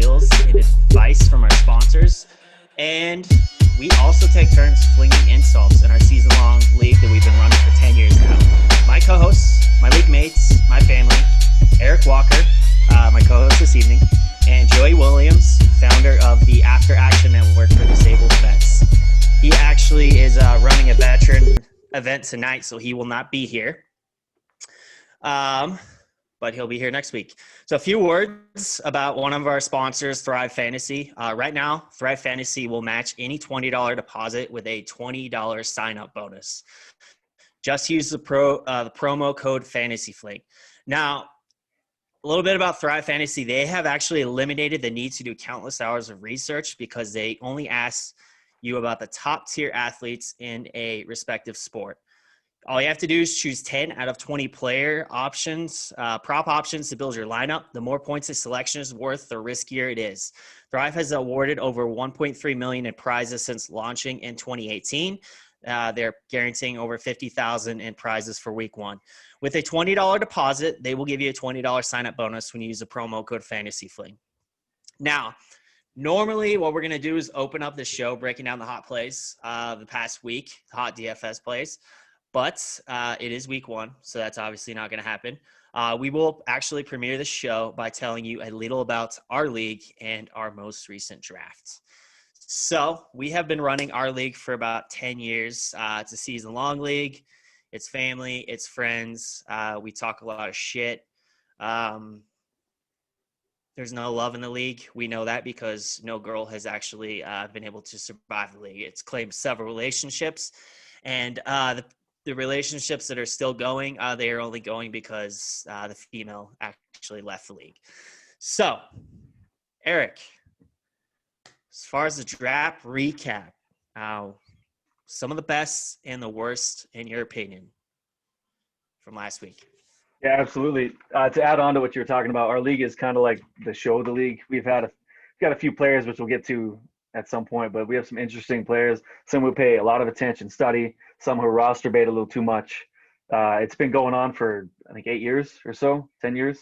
deals and advice from our sponsors. And we also take turns flinging insults in our season-long league that we've been running for 10 years now. My co-hosts, my league mates, my family, Eric Walker, my co-host this evening, and Joey Williams, founder of the After Action Network for Disabled Vets. He actually is running a veteran event tonight, so he will not be here. But he'll be here next week. So a few words about one of our sponsors, Thrive Fantasy. Right now, Thrive Fantasy will match any $20 deposit with a $20 sign-up bonus. Just use the promo code FANTASYFLING. Now, a little bit about Thrive Fantasy. They have actually eliminated the need to do countless hours of research because they only ask you about the top-tier athletes in a respective sport. All you have to do is choose 10 out of 20 player options, prop options to build your lineup. The more points a selection is worth, the riskier it is. Thrive has awarded over $1.3 million in prizes since launching in 2018. They're guaranteeing over $50,000 in prizes for week one. With a $20 deposit, they will give you a $20 sign-up bonus when you use the promo code FANTASYFLING. Now, normally what we're going to do is open up the show breaking down the hot plays the past week, the hot DFS plays. But it is week one, so that's obviously not going to happen. We will actually premiere the show by telling you a little about our league and our most recent drafts. So we have been running our league for about 10 years. It's a season-long league. It's family. It's friends. We talk a lot of shit. There's no love in the league. We know that because no girl has actually been able to survive the league. It's claimed several relationships. And the relationships that are still going, they are only going because the female actually left the league. So, Eric, as far as the draft recap, some of the best and the worst, in your opinion, from last week. Yeah, absolutely. To add on to what you were talking about, our league is kind of like the show of the league. We've got a few players, which we'll get to at some point, but we have some interesting players. Some who pay a lot of attention, study, some who roster bait a little too much. It's been going on for, I think, 8 years or so, 10 years,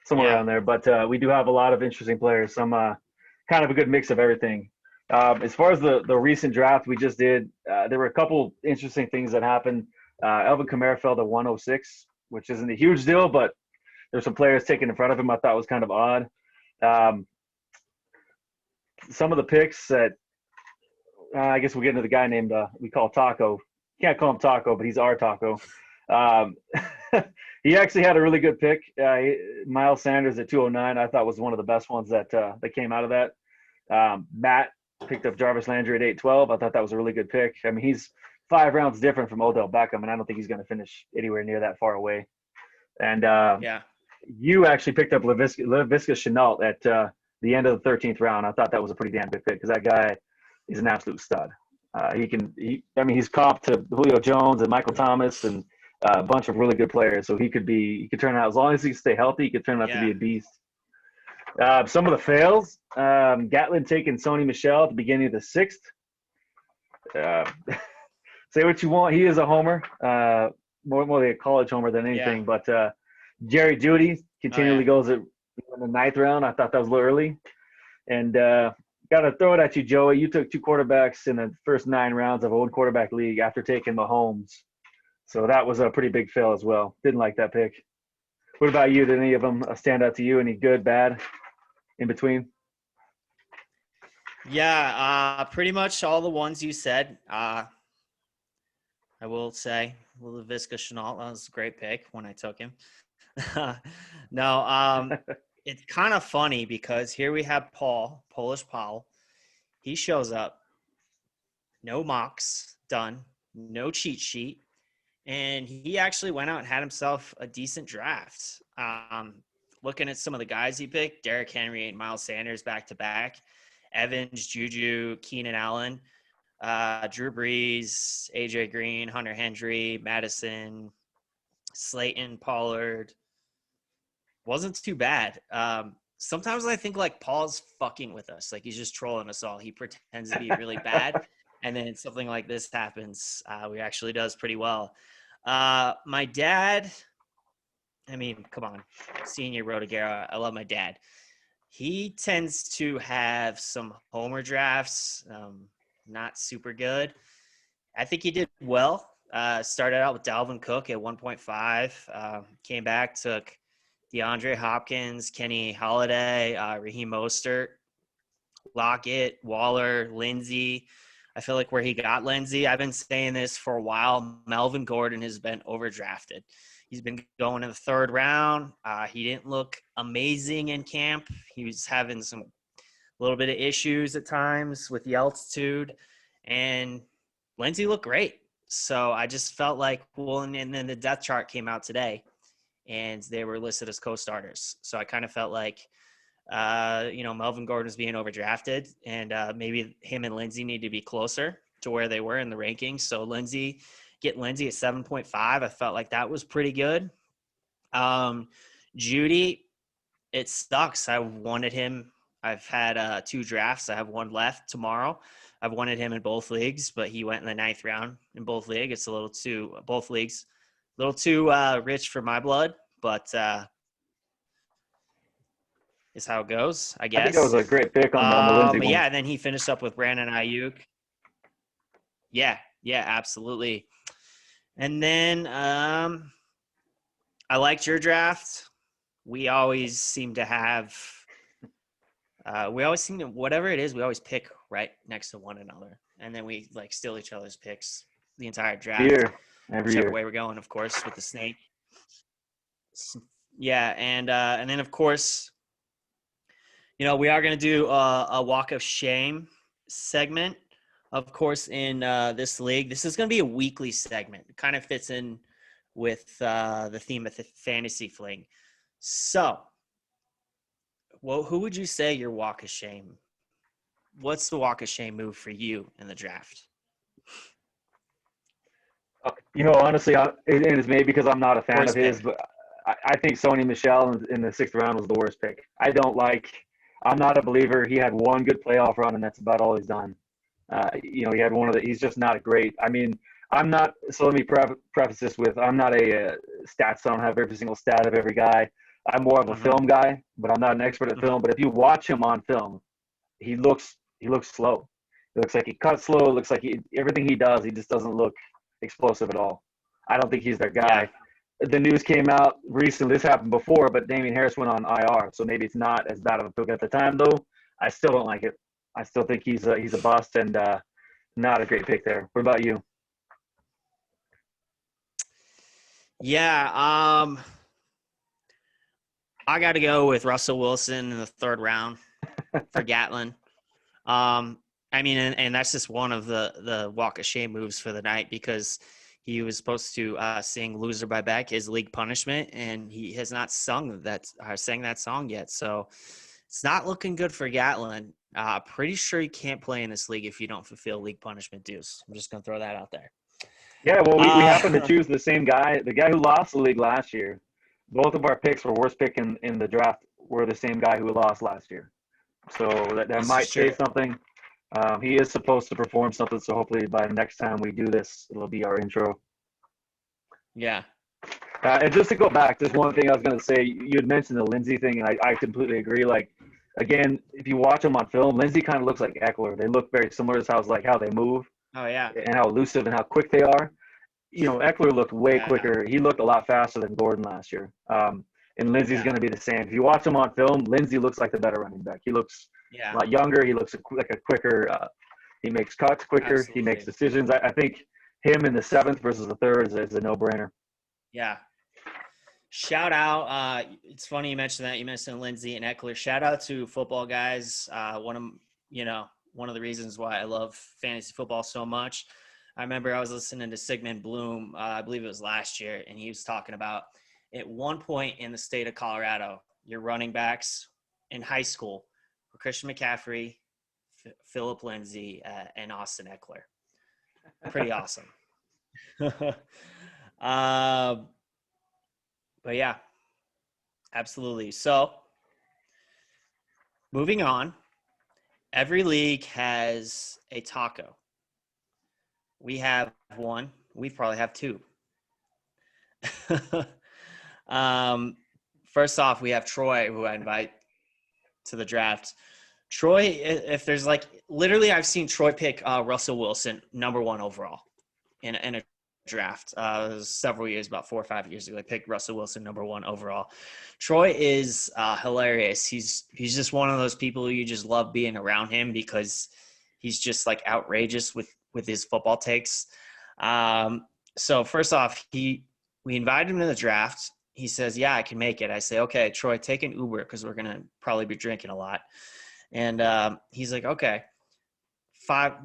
somewhere around there. But we do have a lot of interesting players, some kind of a good mix of everything. As far as the recent draft we just did, there were a couple interesting things that happened. Alvin Kamara fell to 106, which isn't a huge deal, but there's some players taken in front of him I thought was kind of odd. Some of the picks that I guess we'll get into the guy named we call Taco. Can't call him Taco, but he's our Taco. He actually had a really good pick. Miles Sanders at 209, I thought was one of the best ones that came out of that. Matt picked up Jarvis Landry at 812. I thought that was a really good pick. I mean, he's 5 rounds different from Odell Beckham, and I don't think he's going to finish anywhere near that far away. And you actually picked up Laviska Shenault at the end of the 13th round. I thought that was a pretty damn good pick because that guy is an absolute stud. He's comped to Julio Jones and Michael Thomas and a bunch of really good players. So he could turn out, as long as he can stay healthy, he could turn out to be a beast. Some of the fails, Gatlin taking Sony Michel at the beginning of the 6th. Say what you want. He is a homer, more like a college homer than anything. Yeah. But Jerry Jeudy continually goes in the 9th round. I thought that was a little early. And got to throw it at you, Joey. You took 2 quarterbacks in the first 9 rounds of a 1-quarterback league after taking Mahomes. So that was a pretty big fail as well. Didn't like that pick. What about you? Did any of them stand out to you? Any good, bad, in between? Yeah, pretty much all the ones you said. I will say Laviska Shenault was a great pick when I took him. No, it's kind of funny because here we have Polish Paul. He shows up, no mocks done, no cheat sheet, and he actually went out and had himself a decent draft. Looking at some of the guys he picked, Derrick Henry and Miles Sanders back-to-back, Evans, Juju, Keenan Allen, Drew Brees, AJ Green, Hunter Henry, Madison, Slayton, Pollard. Wasn't too bad. Sometimes I think like Paul's fucking with us. Like he's just trolling us all. He pretends to be really bad. And then something like this happens. He actually does pretty well. My dad, I mean, come on. Senior Rodegara. I love my dad. He tends to have some homer drafts, not super good. I think he did well. Started out with Dalvin Cook at 1.5. Came back, took DeAndre Hopkins, Kenny Holiday, Raheem Mostert, Lockett, Waller, Lindsey. I feel like where he got Lindsey, I've been saying this for a while. Melvin Gordon has been overdrafted. He's been going in the third round. He didn't look amazing in camp. He was having some little bit of issues at times with the altitude, and Lindsey looked great. So I just felt like, well, and then the depth chart came out today, and they were listed as co-starters. So I kind of felt like, Melvin Gordon's being overdrafted, and maybe him and Lindsey need to be closer to where they were in the rankings. So get Lindsey at 7.5. I felt like that was pretty good. Judy, it sucks. I wanted him. I've had 2 drafts. I have one left tomorrow. I've wanted him in both leagues, but he went in the 9th round in both leagues. It's both leagues, a little too rich for my blood, but is how it goes, I I think that was guess. a great pick on the Lindsey But one. yeah, then he finished up with Brandon Ayuk. Yeah, absolutely. And then I liked your draft. We always seem to have whatever it is, we always pick right next to one another, and then we like steal each other's picks the entire draft, Every whichever year. way we're going, of course, with the snake. Yeah, and then of course, we are going to do a walk of shame segment, of course, in this league. This is going to be a weekly segment. It kind of fits in with the theme of the fantasy fling. So, well, who would you say your walk of shame? What's the walk of shame move for you in the draft? Honestly, it is maybe because I'm not a fan of Worst his, pick. but I think Sony Michel in the 6th round was the worst pick. I'm not a believer. He had one good playoff run, and that's about all he's done. He had he's just not a great. I mean, I'm not, so let me preface this with, I'm not a stats. I don't have every single stat of every guy. I'm more of a Mm-hmm. film guy, but I'm not an expert at film. But if you watch him on film, he looks slow. It looks like he cuts slow. It looks like everything he does, he just doesn't look explosive at all. I don't think he's their Yeah. guy. The news came out recently. This happened before, but Damian Harris went on IR, so maybe it's not as bad of a pick at the time. Though I still don't like it. I still think he's a bust and not a great pick there. What about you? Yeah. I got to go with Russell Wilson in the 3rd round for Gatlin. I mean, and that's just one of the walk of shame moves for the night, because he was supposed to sing "Loser" by Beck, his league punishment, and he has not sang that song yet. So it's not looking good for Gatlin. Pretty sure you can't play in this league if you don't fulfill league punishment dues. I'm just gonna throw that out there. Yeah, well, we happen to Uh, choose the same guy. The guy who lost the league last year. Both of our picks for worst pick in the draft were the same guy who lost last year. So that this is might say true. something. He is supposed to perform something, so hopefully by the next time we do this, it'll be our intro. Yeah. And just to go back, just one thing I was going to say, you had mentioned the Lindsey thing, and I completely agree. Like, again, if you watch them on film, Lindsey kind of looks like Eckler. They look very similar as how they move Oh yeah. and how elusive and how quick they are. Eckler looked way Yeah. quicker. He looked a lot faster than Gordon last year. And Lindsey's Yeah. going to be the same. If you watch him on film, Lindsey looks like the better running back. He looks a Yeah. lot younger. He looks like a quicker. He makes cuts quicker. He makes Absolutely. decisions. I think him in the 7th versus the 3rd is a no-brainer. Yeah. Shout out. It's funny you mentioned that. You mentioned Lindsey and Eckler. Shout out to football guys. One of the reasons why I love fantasy football so much. I remember I was listening to Sigmund Bloom. I believe it was last year, and he was talking about at one point in the state of Colorado, your running backs in high school were Christian McCaffrey, Philip Lindsay, and Austin Eckler. Pretty awesome. um, but yeah, absolutely. So moving on, every league has a taco. We have one. We probably have 2. um, First off, we have Troy, who I invite to the draft. Troy, if there's like literally, I've seen Troy pick Russell Wilson #1 overall in a draft several years, about 4 or 5 years ago. I picked Russell Wilson #1 overall. Troy is hilarious. He's just one of those people who you just love being around him because he's just like outrageous with his football takes. So first off, we invited him to the draft. He says, "Yeah, I can make it." I say, "Okay, Troy, take an Uber because we're gonna probably be drinking a lot." And he's like, "Okay."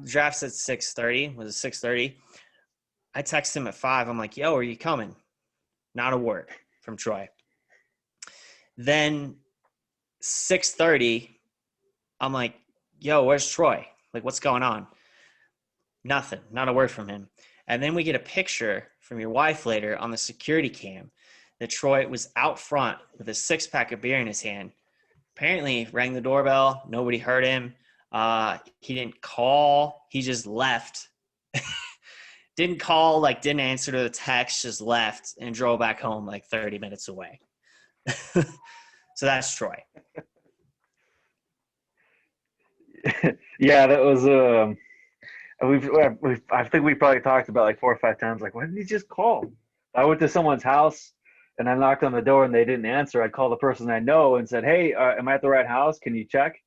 Drafts at 6:30. Was it 6:30? I text him at 5. I'm like, "Yo, are you coming?" Not a word from Troy. Then 6:30, I'm like, "Yo, where's Troy? Like, what's going on?" Nothing. Not a word from him. And then we get a picture from your wife later on the security cam that Troy was out front with a 6-pack of beer in his hand. Apparently rang the doorbell. Nobody heard him. He didn't call. He just left. Didn't call, like didn't answer to the text, just left and drove back home like 30 minutes away. So that's Troy. Yeah, that was I think we probably talked about like 4 or 5 times. Like, why didn't he just call? I went to someone's house and I knocked on the door and they didn't answer. I'd call the person I know and said, "Hey, am I at the right house? Can you check?"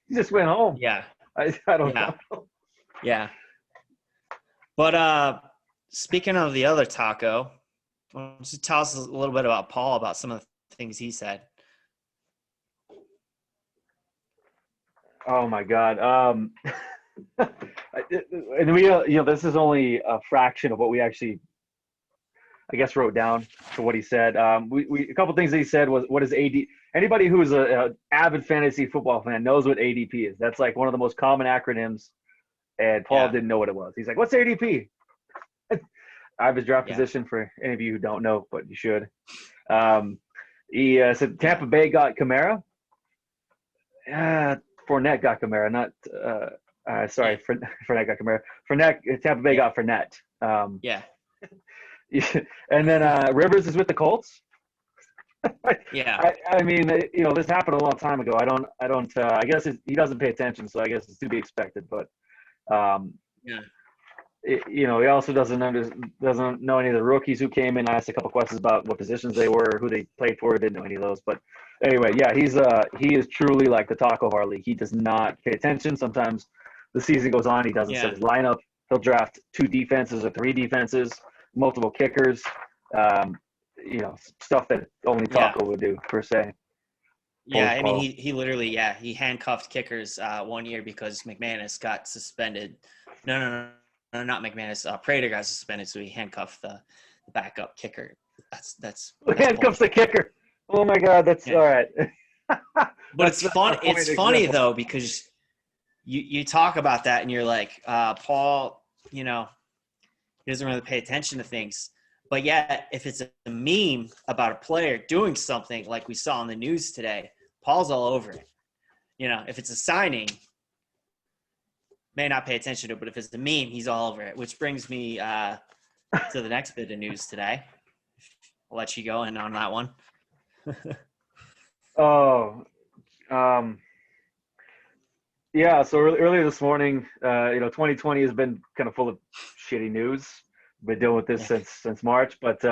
He just went home. Yeah. I don't know. Yeah. But speaking of the other taco, why don't you tell us a little bit about Paul, about some of the things he said? Oh my God. And we, this is only a fraction of what we actually, I guess, wrote down for what he said. A couple things that he said was, what is AD? Anybody who's a avid fantasy football fan knows what ADP is. That's like one of the most common acronyms. And Paul didn't know what it was. He's like, "What's ADP?" I have his draft position for any of you who don't know, but you should. He said Tampa Bay got Kamara. Fournette got Kamara, not Fournette got Kamara. Tampa Bay got Fournette. And then Rivers is with the Colts. Yeah. I mean, this happened a long time ago. I guess he doesn't pay attention, so I guess it's to be expected. But he also doesn't know any of the rookies who came in. I asked a couple questions about what positions they were, who they played for. Didn't know any of those. But anyway, yeah, he is truly like the taco of our league. He does not pay attention. Sometimes the season goes on, he doesn't set his lineup. He'll draft 2 defenses or 3 defenses, multiple kickers. Stuff that only taco would do per se. Yeah, I mean, he literally, he handcuffed kickers 1 year because McManus got suspended. No, not McManus. Prater got suspended, so he handcuffed the backup kicker. That's handcuffs the kicker. Oh my God, that's all right. But it's fun. It's funny though, because you talk about that and you're like, Paul, he doesn't really pay attention to things. But yet, if it's a meme about a player doing something like we saw in the news today, Paul's all over it. If it's a signing, may not pay attention to it, but if it's a meme, he's all over it. Which brings me to the next bit of news today. I'll let you go in on that one. Yeah. So earlier this morning, 2020 has been kind of full of shitty news. Been dealing with this since March, but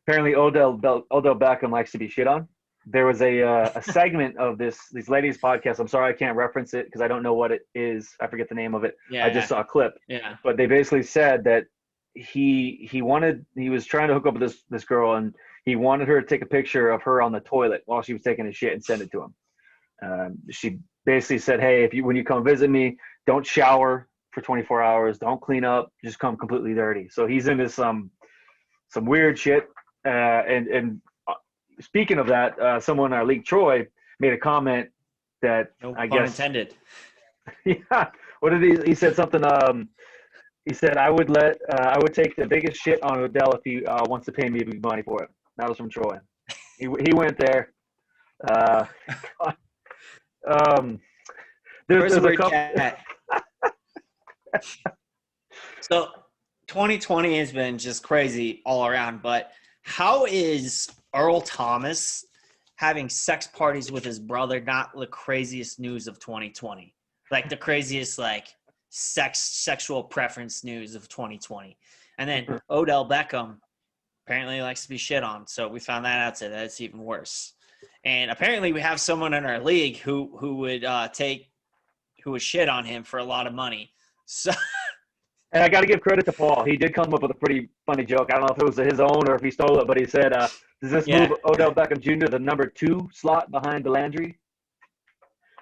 apparently Odell Beckham likes to be shit on. There was a segment of these ladies' podcast. I'm sorry I can't reference it because I don't know what it is. I forget the name of it. I just saw a clip. Yeah. But they basically said that he was trying to hook up with this girl and he wanted her to take a picture of her on the toilet while she was taking a shit and send it to him. She basically said, "Hey, when you come visit me, don't shower for 24 hours. Don't clean up. Just come completely dirty." So he's into some weird shit. And speaking of that, someone in our league, Troy, made a comment that I guess intended. Yeah. What did he said something? He said, I would take the biggest shit on Odell if he wants to pay me big money for it. That was from Troy. He went there. There's a couple. So 2020 has been just crazy all around, but how is Earl Thomas having sex parties with his brother, not the craziest news of 2020. Like the craziest like sexual preference news of 2020. And then Odell Beckham apparently likes to be shit on. So we found that out today. That's even worse. And apparently we have someone in our league who would shit on him for a lot of money. So And I got to give credit to Paul. He did come up with a pretty funny joke. I don't know if it was his own or if he stole it, but he said, does this move Odell Beckham Jr. the number 2 slot behind the Landry?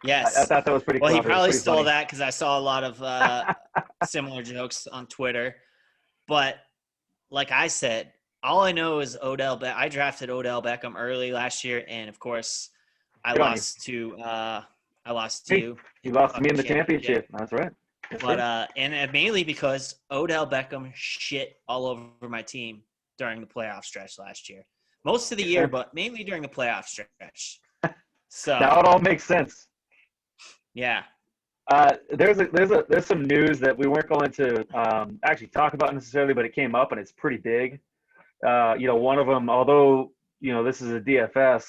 Yes. I thought that was pretty well, clever. He probably stole that because I saw a lot of similar jokes on Twitter. But like I said, all I know is I drafted Odell Beckham early last year, and of course, I lost to you. You lost to me in the championship. That's right. But and mainly because Odell Beckham shit all over my team during the playoff stretch last year. Most of the year, but mainly during the playoff stretch. So now it all makes sense. Yeah. There's some news that we weren't going to actually talk about necessarily, but it came up and it's pretty big. One of them, although this is a DFS,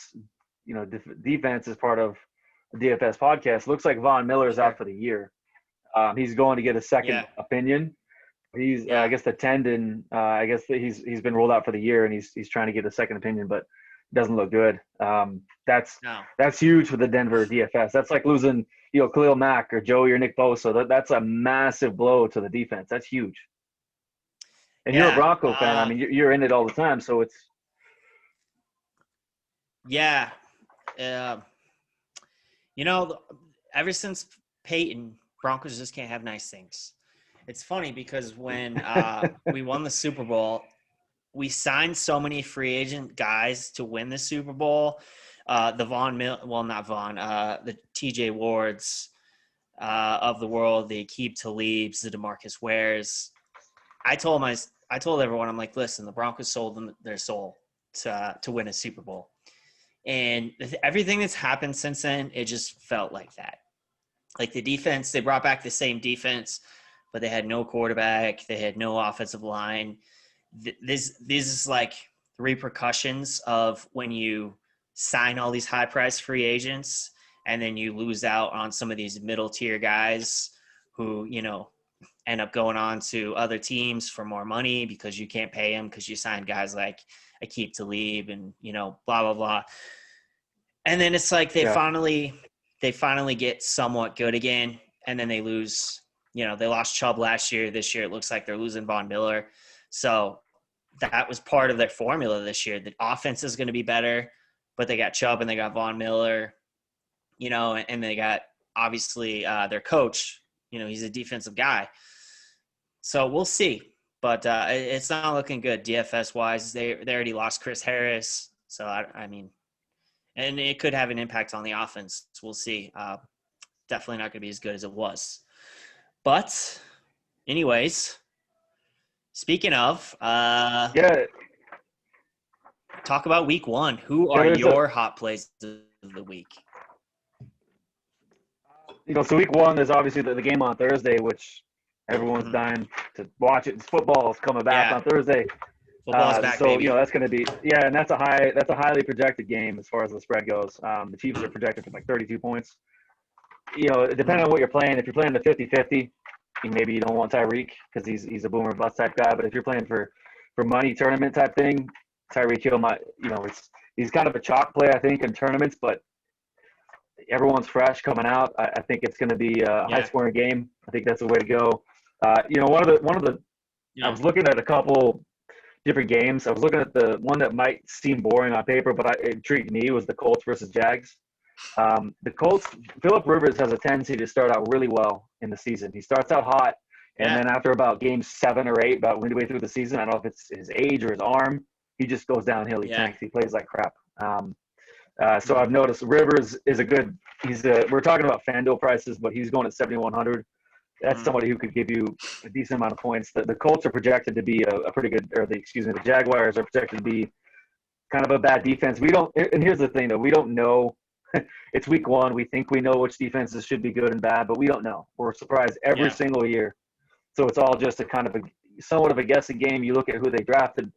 defense is part of a DFS podcast. Looks like Von Miller is out for the year. He's going to get a second opinion. He's I guess the tendon. I guess he's been ruled out for the year, and he's trying to get a second opinion, but it doesn't look good. That's huge for the Denver DFS. That's like losing Khalil Mack or Joey or Nick Bosa. That's a massive blow to the defense. That's huge. And you're a Bronco fan. I mean, you're in it all the time, so it's. Yeah. Ever since Peyton, Broncos just can't have nice things. It's funny because when we won the Super Bowl, we signed so many free agent guys to win the Super Bowl. The TJ Wards of the world, the Aqib Talibs, the DeMarcus Wares. I told everyone, I'm like, listen, the Broncos sold them their soul to win a Super Bowl. And everything that's happened since then, it just felt like that. Like the defense, they brought back the same defense, but they had no quarterback. They had no offensive line. This is like the repercussions of when you sign all these high-priced free agents and then you lose out on some of these middle-tier guys who, end up going on to other teams for more money because you can't pay them because you signed guys like Aqib Talib and, blah, blah, blah. And then it's like they finally get somewhat good again, and then they lose. They lost Chubb last year. This year it looks like they're losing Von Miller. So that was part of their formula this year. The offense is going to be better, but they got Chubb and they got Von Miller, and they got obviously their coach. He's a defensive guy. So we'll see. But it's not looking good DFS-wise. They already lost Chris Harris. So, I mean – and it could have an impact on the offense. We'll see. Definitely not going to be as good as it was. But anyways, speaking of, talk about week 1. Who are your hot plays of the week? So week 1 is obviously the game on Thursday, which everyone's dying to watch it. Football's coming back on Thursday. Football's back, so baby. That's going to be and that's a highly projected game as far as the spread goes. The Chiefs are projected for like 32 points. Depending on what you're playing, if you're playing the 50-50, maybe you don't want Tyreek because he's a boomer bust type guy. But if you're playing for money tournament type thing, Tyreek Hill might he's kind of a chalk play I think in tournaments, but everyone's fresh coming out. I think it's going to be a high scoring game. I think that's the way to go. One of the I was looking at a couple different games. I was looking at the one that might seem boring on paper, but it intrigued me was the Colts versus Jags. The Colts, Phillip Rivers has a tendency to start out really well in the season. He starts out hot, and then after about game 7 or 8, about midway through the season, I don't know if it's his age or his arm, he just goes downhill. He tanks. He plays like crap. So I've noticed Rivers is we're talking about FanDuel prices, but he's going at 7,100. That's somebody who could give you a decent amount of points. The Colts are projected to be a pretty good, the Jaguars are projected to be kind of a bad defense. And here's the thing though, we don't know. It's week 1. We think we know which defenses should be good and bad, but we don't know. We're surprised every single year. So it's all just a kind of somewhat of a guessing game. You look at who they drafted,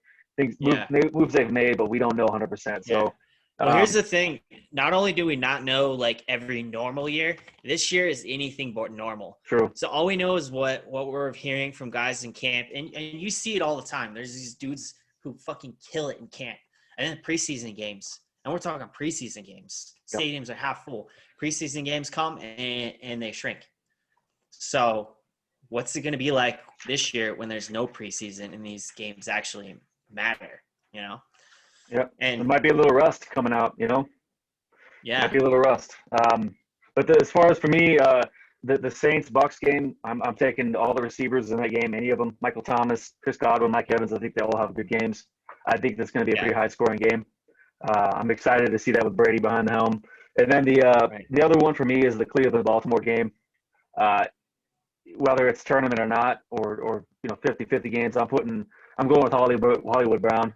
moves they've made, but we don't know 100%. So Well, here's the thing. Not only do we not know like every normal year, this year is anything but normal. True. So all we know is what we're hearing from guys in camp. And you see it all the time. There's these dudes who fucking kill it in camp. And then preseason games. And we're talking preseason games. Yep. Stadiums are half full. Preseason games come and they shrink. So what's it going to be like this year when there's no preseason and these games actually matter, you know? Yeah, And there might be a little rust coming out, you know. yeah, Might be a little rust. But as far as for me, the Saints Bucks game, I'm taking all the receivers in that game, any of them. Michael Thomas, Chris Godwin, Mike Evans. I think they all have good games. I think that's going to be a pretty high scoring game. I'm excited to see that with Brady behind the helm. And then the other one for me is the Cleveland Baltimore game. Whether it's tournament or not, or 50-50 games, I'm going with Hollywood Brown.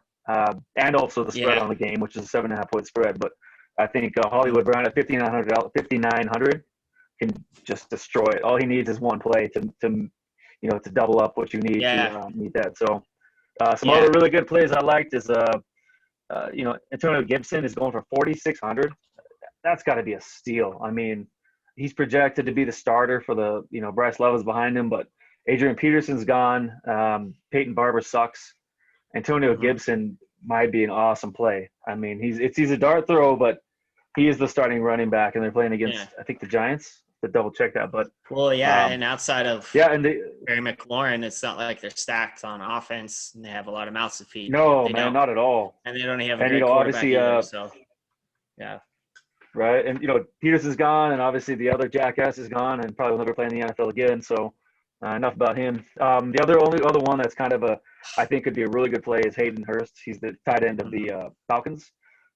And also the spread on the game, which is a 7.5 point spread. But I think Hollywood Brown at 5,900 can just destroy it. All he needs is one play to double up what you need to meet that. So some other really good plays I liked is Antonio Gibson is going for 4,600. That's got to be a steal. I mean, he's projected to be the starter for the Bryce Love is behind him, but Adrian Peterson's gone. Peyton Barber sucks. Antonio Gibson might be an awesome play. I mean, he's a dart throw, but he is the starting running back, and they're playing against I think the Giants. To double check that, but and outside of and Barry McLaurin, it's not like they're stacked on offense and they have a lot of mouths to feed. No, man, not at all. And they don't have a great quarterback either. So right, and Peterson's gone, and obviously the other jackass is gone, and probably will never play in the NFL again. So enough about him. The only other one that's kind of I think could be a really good play is Hayden Hurst. He's the tight end of the Falcons.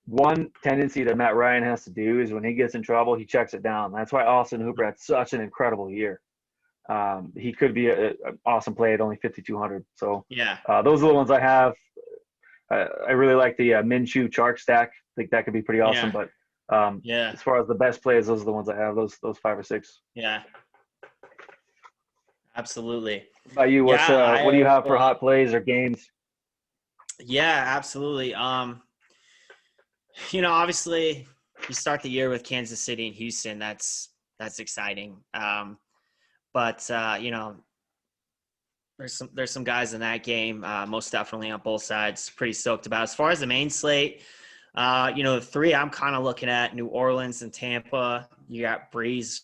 One tendency that Matt Ryan has to do is when he gets in trouble, he checks it down. That's why Austin Hooper had such an incredible year. He could be an awesome play at only 5,200. So those are the ones I have. I really like the Minshew Chark stack. I think that could be pretty awesome. But as far as the best plays, those are the ones I have. Those 5 or 6. Yeah. Absolutely. What about you? What do you have for hot plays or games? Yeah, absolutely. Obviously you start the year with Kansas City and Houston. That's exciting. But there's some guys in that game, most definitely on both sides. Pretty stoked about. As far as the main slate, the 3 I'm kind of looking at: New Orleans and Tampa. You got Breeze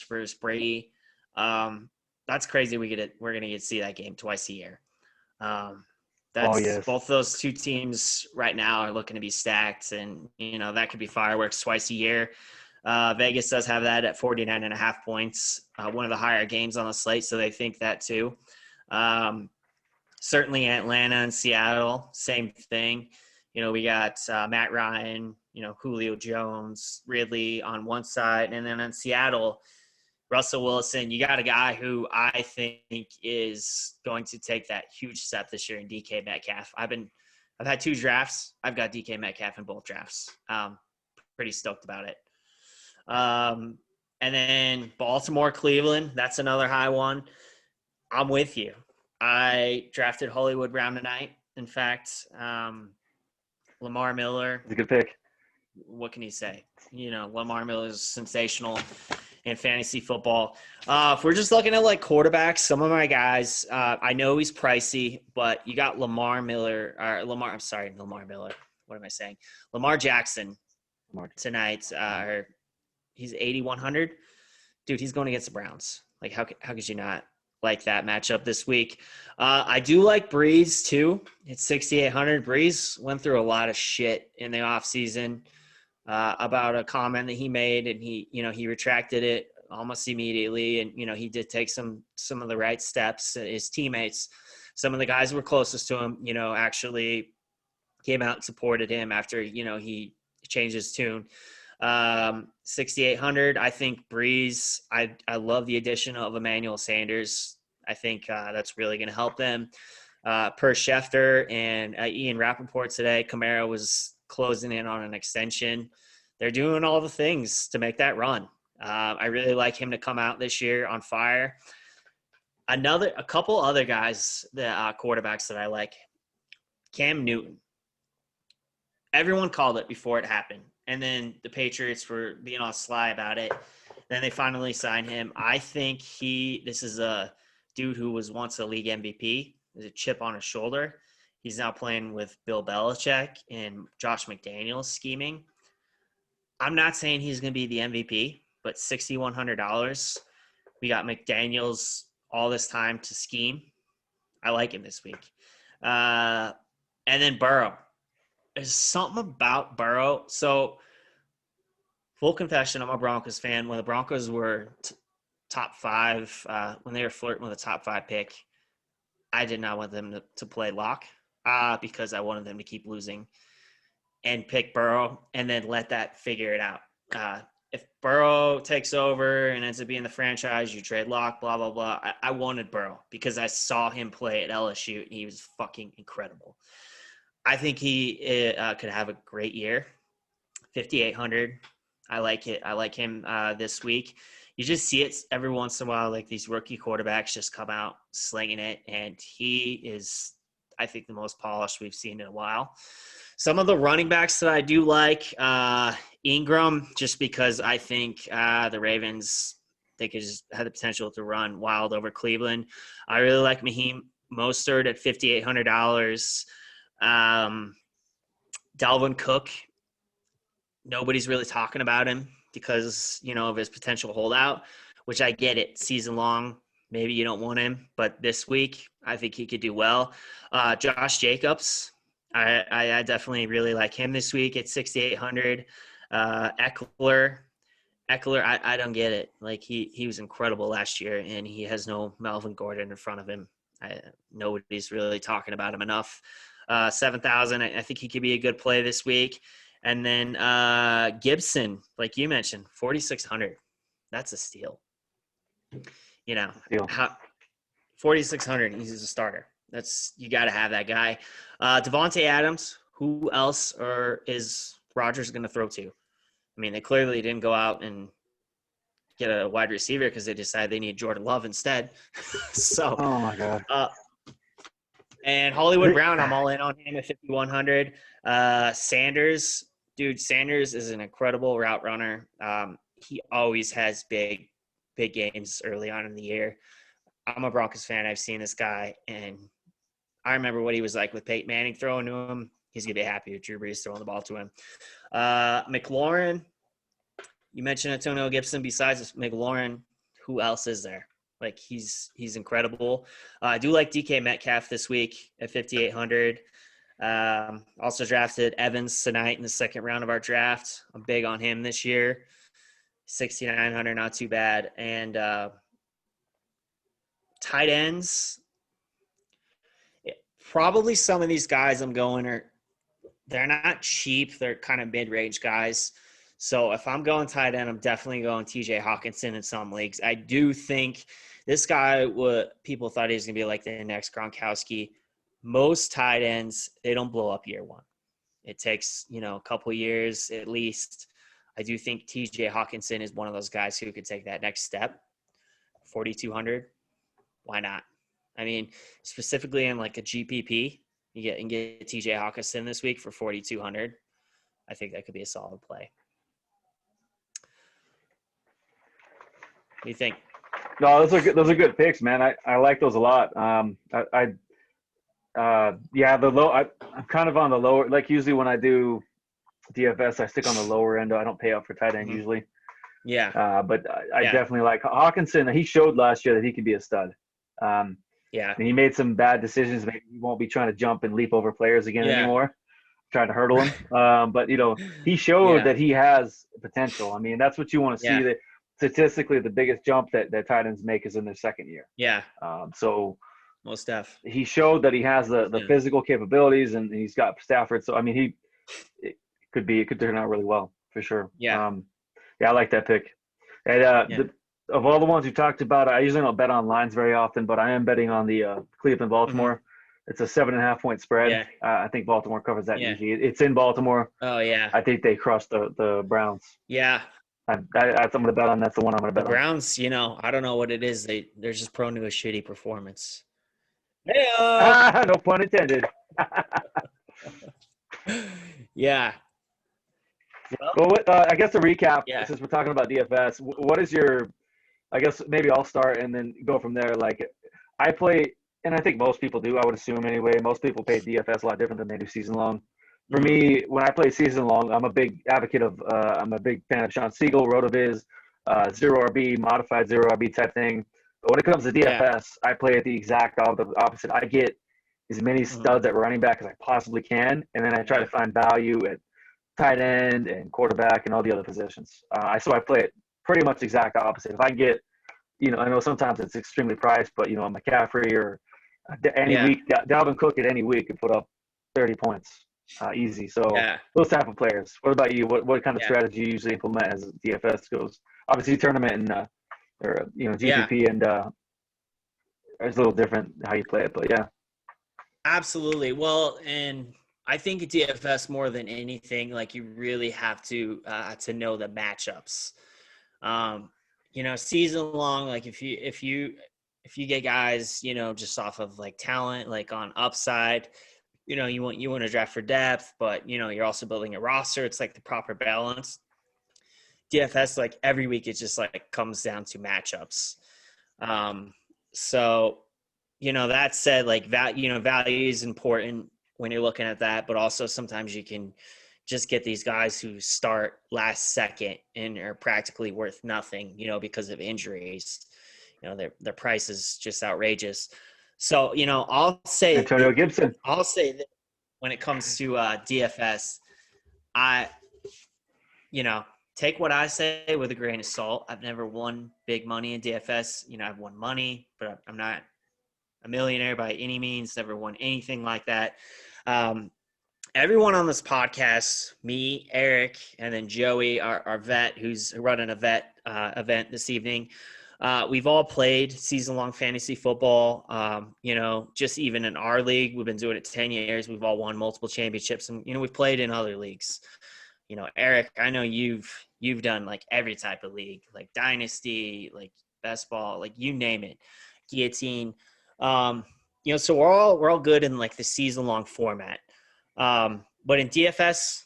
versus Brady. That's crazy. We're gonna get to see that game twice a year. Both those two teams right now are looking to be stacked, and that could be fireworks twice a year. Vegas does have that at 49.5 points, one of the higher games on the slate, so they think that too. Certainly Atlanta and Seattle, same thing. We got Matt Ryan, Julio Jones, Ridley on one side, and then on Seattle, Russell Wilson. You got a guy who I think is going to take that huge step this year in DK Metcalf. I've had 2 drafts. I've got DK Metcalf in both drafts. Pretty stoked about it. And then Baltimore, Cleveland. That's another high one. I'm with you. I drafted Hollywood Brown tonight. In fact, Lamar Miller. It's a good pick. What can you say? Lamar Miller is sensational in fantasy football. If we're just looking at like quarterbacks, some of my guys, I know he's pricey, but you got Lamar Miller. What am I saying? Lamar Jackson tonight. He's 8,100. Dude, he's going against the Browns. Like, how could you not like that matchup this week? I do like Breeze too. It's 6,800. Breeze went through a lot of shit in the offseason. About a comment that he made, and he retracted it almost immediately. And, he did take some of the right steps. His teammates, some of the guys who were closest to him, actually came out and supported him after, he changed his tune. 6,800. I think Breeze, I love the addition of Emmanuel Sanders. I think that's really going to help them. Per Schefter and Ian Rappaport today, Kamara was closing in on an extension. They're doing all the things to make that run. I really like him to come out this year on fire. A couple other guys, the quarterbacks that I like. Cam Newton. everyone called it before it happened. And then the Patriots were being all sly about it. Then they finally signed him. I think this is a dude who was once a league MVP. There's a chip on his shoulder. He's now playing with Bill Belichick and Josh McDaniels scheming. I'm not saying he's going to be the MVP, but $6,100. We got McDaniels all this time to scheme. I like him this week. And then Burrow. There's something about Burrow. So, full confession, I'm a Broncos fan. When the Broncos were top 5, when they were flirting with a top 5 pick, I did not want them to play lock because I wanted them to keep losing and pick Burrow and then let that figure it out. If Burrow takes over and ends up being the franchise, you trade lock, blah, blah, blah. I wanted Burrow because I saw him play at LSU and he was fucking incredible. I think he could have a great year. 5,800. I like it. I like him this week. You just see it every once in a while, like these rookie quarterbacks just come out slinging it, and he is, I think, the most polished we've seen in a while. Some of the running backs that I do like, Ingram, just because I think the Ravens, they could just have the potential to run wild over Cleveland. I really like Raheem Mostert at $5,800. Dalvin Cook, nobody's really talking about him because, of his potential holdout, which I get it. Season long, maybe you don't want him, but this week I think he could do well. Josh Jacobs, I definitely really like him this week at 6,800. Eckler, I don't get it. Like he was incredible last year, and he has no Melvin Gordon in front of him. Nobody's really talking about him enough. 7,000. I think he could be a good play this week. And then Gibson, like you mentioned, 4,600. That's a steal. Steal. 4,600. He's a starter. You got to have that guy. Devontae Adams. Who else is Rodgers going to throw to? I mean, they clearly didn't go out and get a wide receiver because they decided they need Jordan Love instead. So, oh my God. And Hollywood Brown, I'm all in on him at 5,100. Sanders is an incredible route runner. He always has big games early on in the year. I'm a Broncos fan. I've seen this guy, and I remember what he was like with Peyton Manning throwing to him. He's going to be happy with Drew Brees throwing the ball to him. McLaurin, you mentioned Antonio Gibson. Besides McLaurin, who else is there? Like, he's incredible. I do like DK Metcalf this week at 5,800. Also drafted Evans tonight in the second round of our draft. I'm big on him this year. 6,900, not too bad. And tight ends, probably some of these guys I'm going they're not cheap. They're kind of mid-range guys. So if I'm going tight end, I'm definitely going TJ Hawkinson in some leagues. I do think this guy, people thought he was going to be like the next Gronkowski. Most tight ends, they don't blow up year one. It takes, a couple years at least. I do think TJ Hawkinson is one of those guys who could take that next step. 4,200. Why not? I mean, specifically in like a GPP, you get TJ Hawkinson this week for 4,200. I think that could be a solid play. What do you think? No, those are good picks, man. I like those a lot. I'm kind of on the lower. Like usually when I do DFS, I stick on the lower end. I don't pay up for tight end usually. Yeah. But I definitely like Hawkinson. He showed last year that he could be a stud. Yeah. And he made some bad decisions. Maybe he won't be trying to jump and leap over players again anymore, trying to hurdle him. But he showed that he has potential. I mean, that's what you want to see. That statistically, the biggest jump that tight ends make is in their second year. Yeah. So most def. He showed that he has the physical capabilities, and he's got Stafford. So I mean, it could turn out really well for sure. Yeah. I like that pick. And of all the ones you talked about, I usually don't bet on lines very often, but I am betting on the Cleveland Baltimore. Mm-hmm. It's a 7.5 point spread. Yeah. I think Baltimore covers that easy. It's in Baltimore. Oh yeah. I think they crushed the Browns. Yeah. I'm going to bet on. That's the one I'm going to bet on. The Browns, I don't know what it is. They're just prone to a shitty performance. Hey, no pun intended. Yeah. Well, Well, I guess to recap, yeah. since we're talking about DFS, what is your? I guess maybe I'll start and then go from there. Like, I play, and I think most people do. I would assume anyway. Most people play DFS a lot different than they do season long. For Mhm. me, when I play season long, I'm a big advocate of. I'm a big fan of Sean Siegel, Rotoviz, zero RB, modified zero RB type thing. But when it comes to Yeah. DFS, I play it the exact opposite. I get as many Mhm. studs at running back as I possibly can, and then I try to Yeah. find value at tight end and quarterback and all the other positions. So I play it pretty much exact opposite. If I get, I know sometimes it's extremely priced, but McCaffrey or any Yeah. week, Dalvin Cook at any week could put up 30 points easy. So Yeah. those type of players. What about you? What kind of Yeah. strategy you usually implement as DFS goes? Obviously, tournament and or Yeah. GPP and it's a little different how you play it, but yeah. Absolutely. Well, and I think at DFS more than anything, like you really have to know the matchups. Um, season long, like if you get guys, just off of like talent, like on upside, you want to draft for depth, but you're also building a roster. It's like the proper balance. DFS, like every week, it just like comes down to matchups. Um, so that said, like value is important when you're looking at that, but also sometimes you can just get these guys who start last second and are practically worth nothing, because of injuries. Their price is just outrageous. So, Antonio Gibson. I'll say that when it comes to DFS, I, you know, take what I say with a grain of salt. I've never won big money in DFS. I've won money, but I'm not a millionaire by any means, never won anything like that. Um, Everyone on this podcast, me, Eric, and then Joey, our vet, who's running a vet event this evening, we've all played season-long fantasy football. Just even in our league, we've been doing it 10 years. We've all won multiple championships, and we've played in other leagues. Eric, I know you've done like every type of league, like dynasty, like best ball, like you name it, guillotine. Um, so we're all good in like the season long format. But in DFS,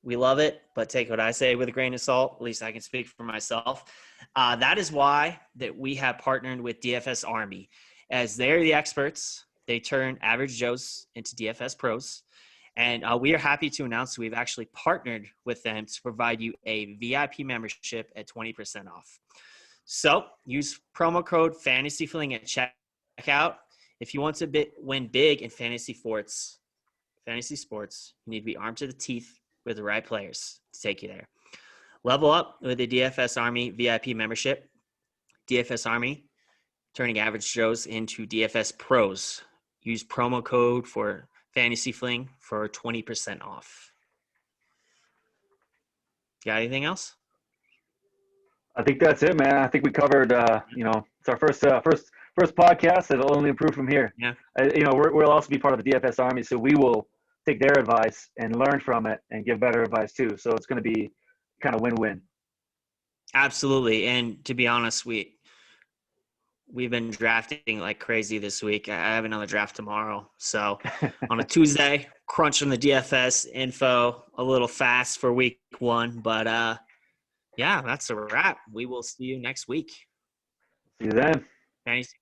we love it, but take what I say with a grain of salt. At least I can speak for myself. That is why that we have partnered with DFS Army, as they're the experts. They turn average Joes into DFS pros. And we are happy to announce we've actually partnered with them to provide you a VIP membership at 20% off. So use promo code FANTASYFLING at checkout. If you want to win big in fantasy sports, you need to be armed to the teeth with the right players to take you there. Level up with the DFS Army VIP membership. DFS Army, turning average Joes into DFS pros. Use promo code for Fantasy Fling for 20% off. Got anything else? I think that's it, man. I think we covered. It's our first podcast. It'll only improve from here. Yeah. We'll also be part of the DFS Army, so we will take their advice and learn from it and give better advice too. So it's going to be kind of win-win. Absolutely. And to be honest, we've been drafting like crazy this week. I have another draft tomorrow. So on a Tuesday, crunching the DFS info a little fast for week one. But yeah, that's a wrap. We will see you next week. See you then. Fantasy